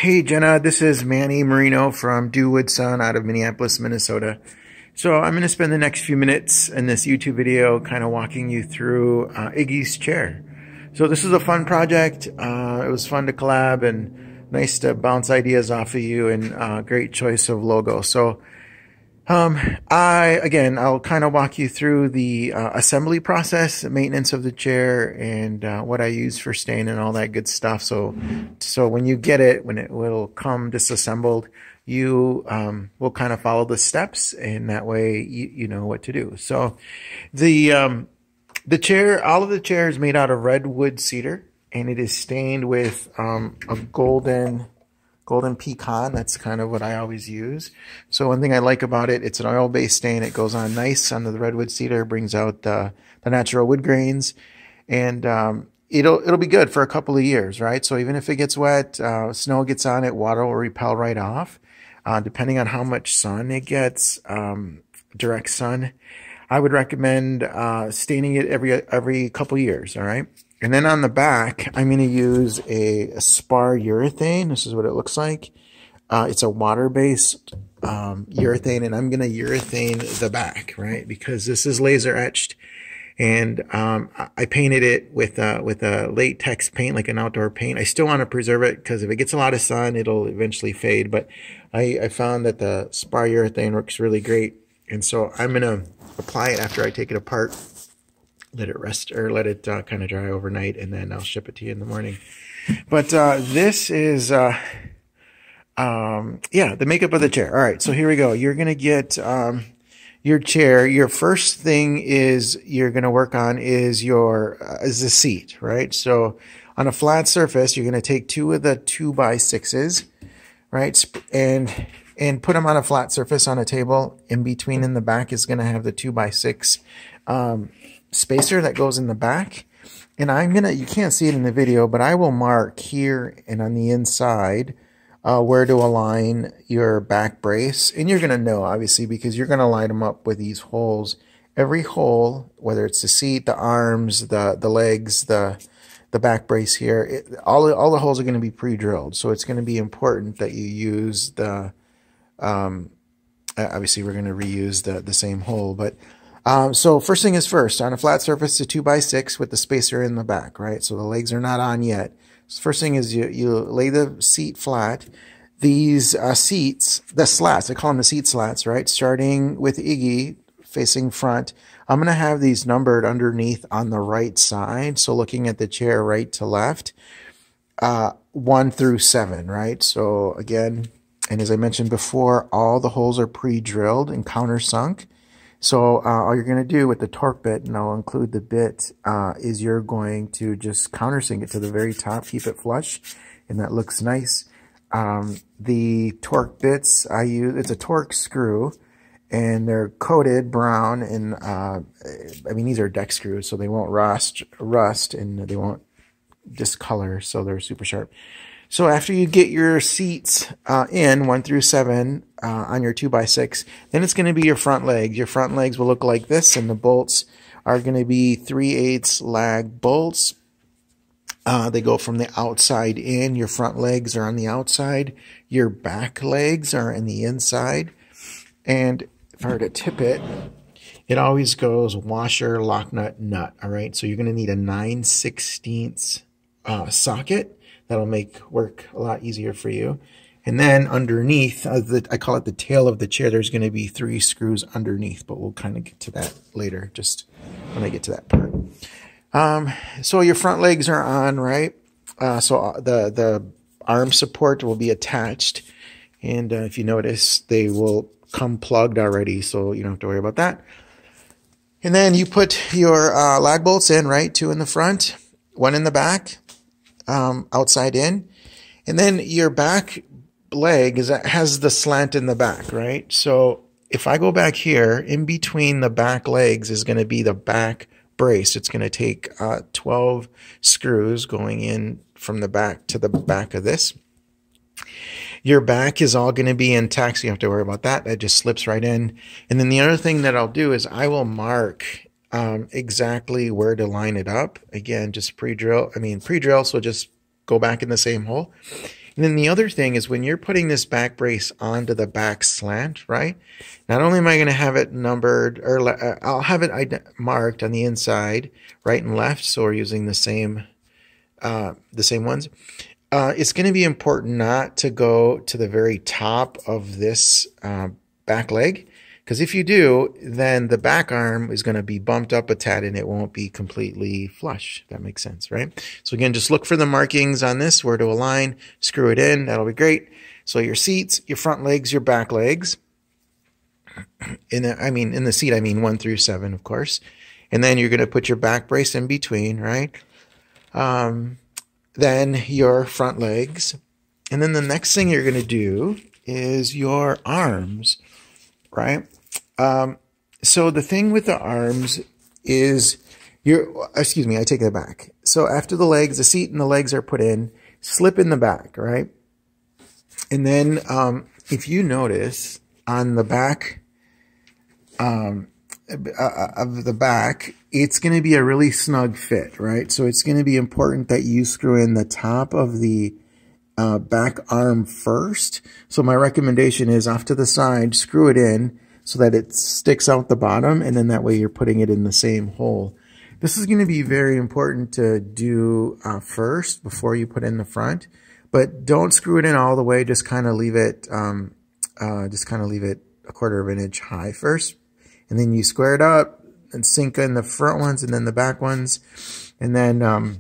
Hey Jenna, this is Manny Marino from Wood Sun out of Minneapolis, Minnesota. So I'm going to spend the next few minutes in this YouTube video kind of walking you through Iggy's chair. So this is a fun project. It was fun to collab and nice to bounce ideas off of you, and great choice of logo. So I'll kind of walk you through the assembly process, the maintenance of the chair, and what I use for staying and all that good stuff. So when you get it, when it will come disassembled, you will kind of follow the steps, and that way you know what to do. So the chair, all of the chair is made out of redwood cedar, and it is stained with a golden pecan. That's kind of what I always use. So one thing I like about it, it's an oil-based stain. It goes on nice under the redwood cedar, brings out the natural wood grains, and it'll be good for a couple of years, right? So even if it gets wet, snow gets on it, water will repel right off. Depending on how much sun it gets, direct sun, I would recommend staining it every couple of years, all right? And then on the back, I'm going to use a spar urethane. This is what it looks like. It's a water-based urethane, and I'm going to urethane the back, right? Because this is laser etched, and I painted it with a latex paint, like an outdoor paint. I still want to preserve it because if it gets a lot of sun, it'll eventually fade. But I found that the spar urethane works really great, and so I'm going to apply it after I take it apart. Let it rest, or let it kind of dry overnight, and then I'll ship it to you in the morning. But this is, the makeup of the chair. All right, so here we go. You're going to get your chair. Your first thing you're going to work on is the seat, right? So on a flat surface, you're going to take two of the 2x6s, right, and put them on a flat surface on a table. In between, in the back, is going to have the 2x6 spacer that goes in the back. And you can't see it in the video, but I will mark here and on the inside where to align your back brace. And you're going to know, obviously, because you're going to line them up with these holes. Every hole, whether it's the seat, the arms, the legs, the back brace here, all the holes are going to be pre-drilled. So it's going to be important that you use the, obviously we're going to reuse the same hole, but so first thing is first, on a flat surface, the 2x6 with the spacer in the back, right? So the legs are not on yet. So first thing is you lay the seat flat. These seats, the slats, I call them the seat slats, right? Starting with Iggy facing front, I'm going to have these numbered underneath on the right side. So looking at the chair right to left, 1 through 7, right? So again, and as I mentioned before, all the holes are pre-drilled and countersunk. So all you're going to do with the torque bit, and I'll include the bit, is you're going to just countersink it to the very top, keep it flush, and that looks nice. The torque bits I use, it's a torque screw, and they're coated brown, and these are deck screws, so they won't rust, and they won't discolor, so they're super sharp. So after you get your seats in 1 through 7 on your 2x6, then it's going to be your front legs. Your front legs will look like this, and the bolts are going to be 3/8 lag bolts. They go from the outside in. Your front legs are on the outside. Your back legs are in the inside. And if I were to tip it, it always goes washer, lock nut, nut. All right, so you're going to need a 9/16 socket. That'll make work a lot easier for you. And then underneath, I call it the tail of the chair, there's going to be 3 screws underneath, but we'll kind of get to that later, just when I get to that part. So your front legs are on, right? So the arm support will be attached. And if you notice, they will come plugged already, so you don't have to worry about that. And then you put your lag bolts in, right? 2 in the front, 1 in the back. Outside in, and then your back leg has the slant in the back, right? So if I go back here, in between the back legs is going to be the back brace. It's going to take 12 screws going in from the back to the back of this. Your back is all going to be intact, so you don't have to worry about that. That just slips right in. And then the other thing that I'll do is I will mark exactly where to line it up. Again, just pre-drill, so just go back in the same hole. And then the other thing is when you're putting this back brace onto the back slant, right? Not only am I going to have it numbered, or I'll have it marked on the inside, right and left, so we're using the same ones. It's going to be important not to go to the very top of this back leg, because if you do, then the back arm is going to be bumped up a tad and it won't be completely flush. That makes sense, right? So again, just look for the markings on this, where to align, screw it in. That'll be great. So your seats, your front legs, your back legs. In the seat, I mean 1 through 7, of course. And then you're going to put your back brace in between, right? Then your front legs. And then the next thing you're going to do is your arms, right? So the thing with the arms is excuse me, I take that back. So after the legs, the seat and the legs are put in, slip in the back, right? And then if you notice on the back of the back, it's going to be a really snug fit, right? So it's going to be important that you screw in the top of the back arm first. So my recommendation is off to the side, screw it in so that it sticks out the bottom, and then that way you're putting it in the same hole. This is going to be very important to do first before you put in the front, but don't screw it in all the way. Just kind of leave it, a 1/4 of an inch high first, and then you square it up and sink in the front ones and then the back ones, and then the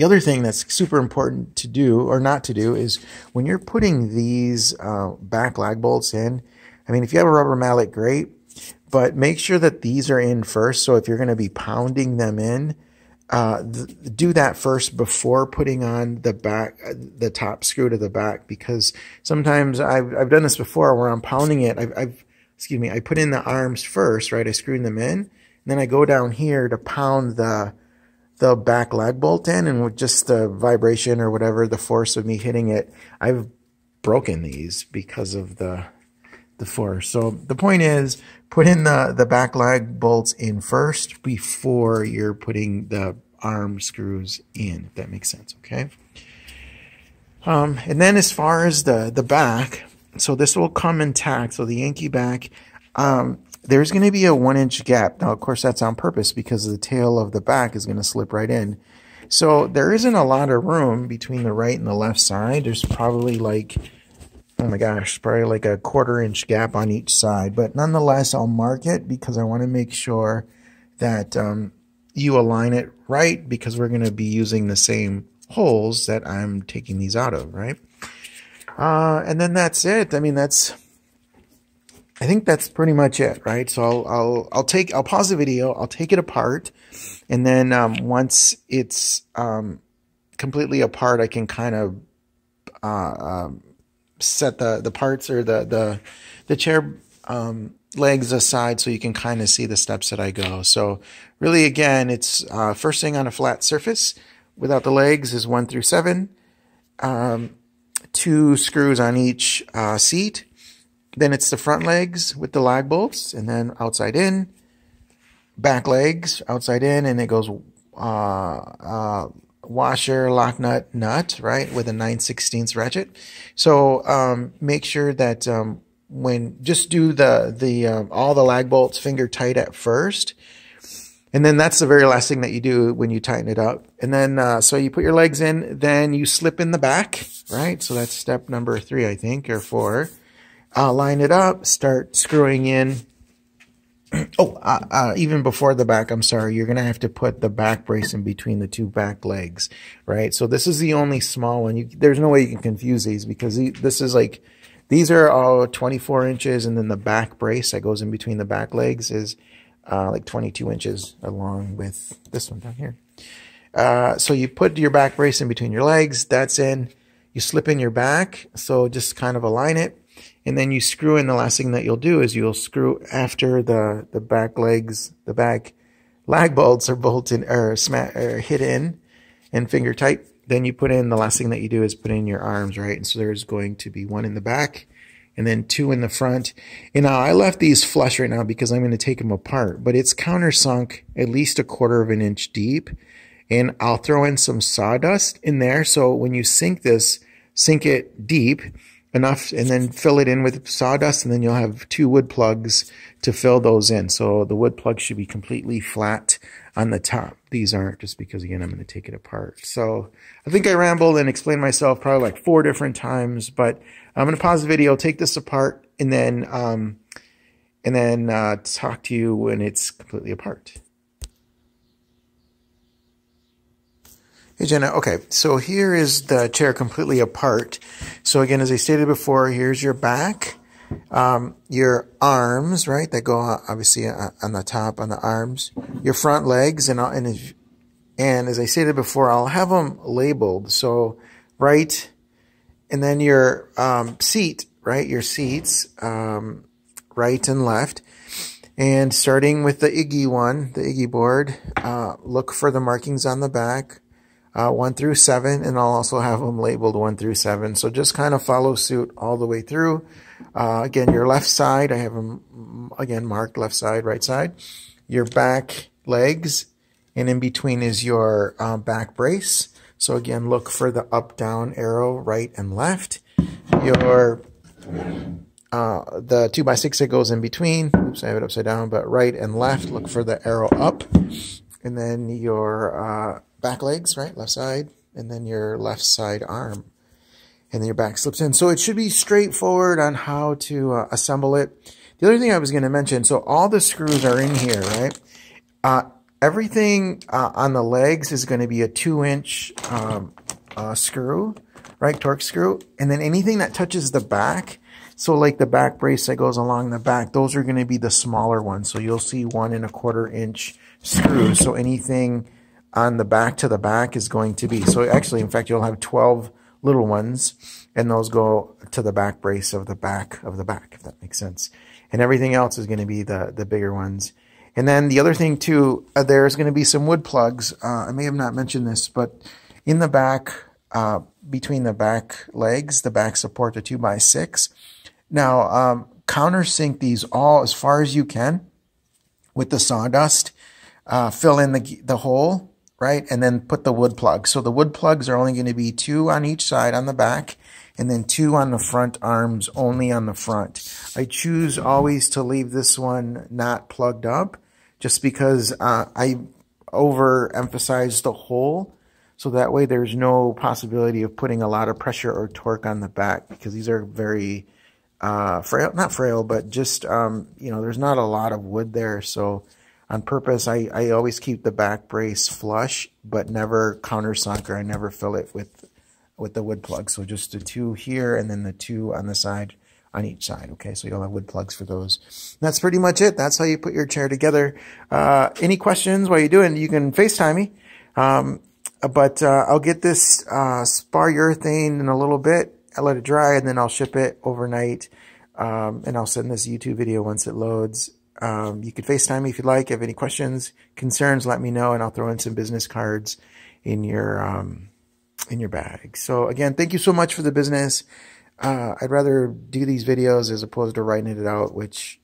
other thing that's super important to do or not to do is when you're putting these back lag bolts in. I mean, if you have a rubber mallet, great, but make sure that these are in first. So if you're going to be pounding them in, do that first before putting on the top screw to the back, because sometimes I've done this before where I'm pounding it. I put in the arms first, right? I screw them in, and then I go down here to pound the back lag bolt in, and with just the vibration or whatever, the force of me hitting it, I've broken these because of the force. So the point is, put in the back lag bolts in first before you're putting the arm screws in, if that makes sense, okay? And then as far as the back, so this will come intact. So the Yankee back, there's going to be a 1-inch gap. Now, of course, that's on purpose because the tail of the back is going to slip right in. So there isn't a lot of room between the right and the left side. There's probably like, oh my gosh, probably like a 1/4 inch gap on each side. But nonetheless, I'll mark it because I want to make sure that you align it right, because we're going to be using the same holes that I'm taking these out of, right? And then that's it. I mean, I think that's pretty much it, right? So I'll pause the video, I'll take it apart, and then once it's completely apart, I can kind of set the parts or the chair legs aside so you can kind of see the steps that I go. So really, again, it's first thing on a flat surface without the legs is 1 through 7, 2 screws on each seat. Then it's the front legs with the lag bolts, and then outside in, back legs, outside in, and it goes washer, lock nut, right, with a 9/16 ratchet. So make sure that just do all the lag bolts finger tight at first, and then that's the very last thing that you do when you tighten it up. And then so you put your legs in, then you slip in the back, right? So that's step number 3, I think, or 4. Line it up, start screwing in. Even before the back, I'm sorry, you're going to have to put the back brace in between the 2 back legs, right? So this is the only small one. There's no way you can confuse these, because these are all 24 inches, and then the back brace that goes in between the back legs is like 22 inches along with this one down here. So you put your back brace in between your legs, that's in. You slip in your back, so just kind of align it. And then you screw in. The last thing that you'll do is you'll screw after the back legs, the back lag bolts are bolted or hit in and finger tight. Then you put in, the last thing that you do is put in your arms, right? And so there's going to be 1 in the back and then 2 in the front. And now I left these flush right now because I'm going to take them apart, but it's countersunk at least a 1/4 of an inch deep. and I'll throw in some sawdust in there. So when you sink this, sink it deep enough and then fill it in with sawdust, and then you'll have 2 wood plugs to fill those in. So the wood plug should be completely flat on the top. These aren't, just because, again, I'm going to take it apart. So I think I rambled and explained myself probably like 4 different times, but I'm going to pause the video, take this apart, and then talk to you when it's completely apart. Hey Jenna, okay, so here is the chair completely apart. So again, as I stated before, here's your back, your arms, right, that go obviously on the top, on the arms, your front legs, and as I stated before, I'll have them labeled. So right, and then your seat, right, your seats, right and left. And starting with the Iggy one, the Iggy board, look for the markings on the back. 1 through 7, and I'll also have them labeled 1 through 7. So just kind of follow suit all the way through. Again, your left side, I have them, again, marked left side, right side. Your back legs, and in between is your back brace. So again, look for the up-down arrow, right and left. Your the 2x6 that goes in between. Oops, I have it upside down, but right and left, look for the arrow up. And then your back legs, right, left side, and then your left side arm, and then your back slips in. So it should be straightforward on how to assemble it. The other thing I was going to mention, so all the screws are in here, right? Everything on the legs is going to be a 2-inch screw, right, torque screw, and then anything that touches the back, so like the back brace that goes along the back, those are going to be the smaller ones. So you'll see 1 1/4 inch screws. So anything on the back to the back is going to be, so actually, in fact, you'll have 12 little ones, and those go to the back brace of the back, if that makes sense. And everything else is going to be the bigger ones. And then the other thing too, there's going to be some wood plugs. I may have not mentioned this, but in the back, between the back legs, the back support, the 2x6. Now, countersink these all as far as you can with the sawdust. Fill in the hole, right, and then put the wood plugs. So the wood plugs are only going to be 2 on each side on the back, and then 2 on the front arms, only on the front. I choose always to leave this one not plugged up, just because I overemphasize the hole, so that way there's no possibility of putting a lot of pressure or torque on the back, because these are very frail, not frail, but just, you know, there's not a lot of wood there, so on purpose, I always keep the back brace flush, but never countersunk, or I never fill it with the wood plug. So just the 2 here, and then the 2 on the side, on each side. Okay, so you'll have wood plugs for those. And that's pretty much it. That's how you put your chair together. Any questions while you're doing, you can FaceTime me. But I'll get this spar urethane in a little bit. I'll let it dry, and then I'll ship it overnight. And I'll send this YouTube video once it loads. You could FaceTime me if you'd like. If you have any questions, concerns, let me know, and I'll throw in some business cards in your bag. So again, thank you so much for the business. I'd rather do these videos as opposed to writing it out, which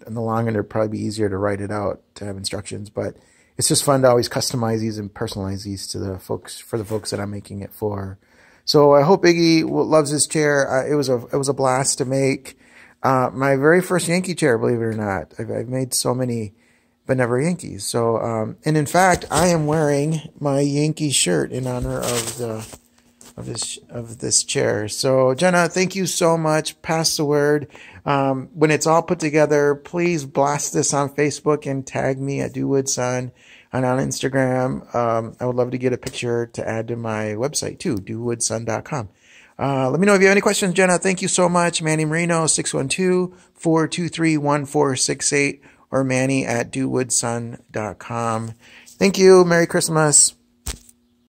in the long end it'd probably be easier to write it out to have instructions, but it's just fun to always customize these and personalize these to the folks, for the folks that I'm making it for. So I hope Iggy loves this chair. It was a blast to make. My very first Yankee chair, believe it or not. I've made so many, but never Yankees. So, and in fact, I am wearing my Yankee shirt in honor of this chair. So, Jenna, thank you so much. Pass the word. When it's all put together, please blast this on Facebook and tag me at DoWoodSon, and on Instagram. I would love to get a picture to add to my website too, DoWoodSon.com. Let me know if you have any questions, Jenna. Thank you so much. Manny Marino, 612-423-1468, or Manny at DoWoodSon.com. Thank you. Merry Christmas.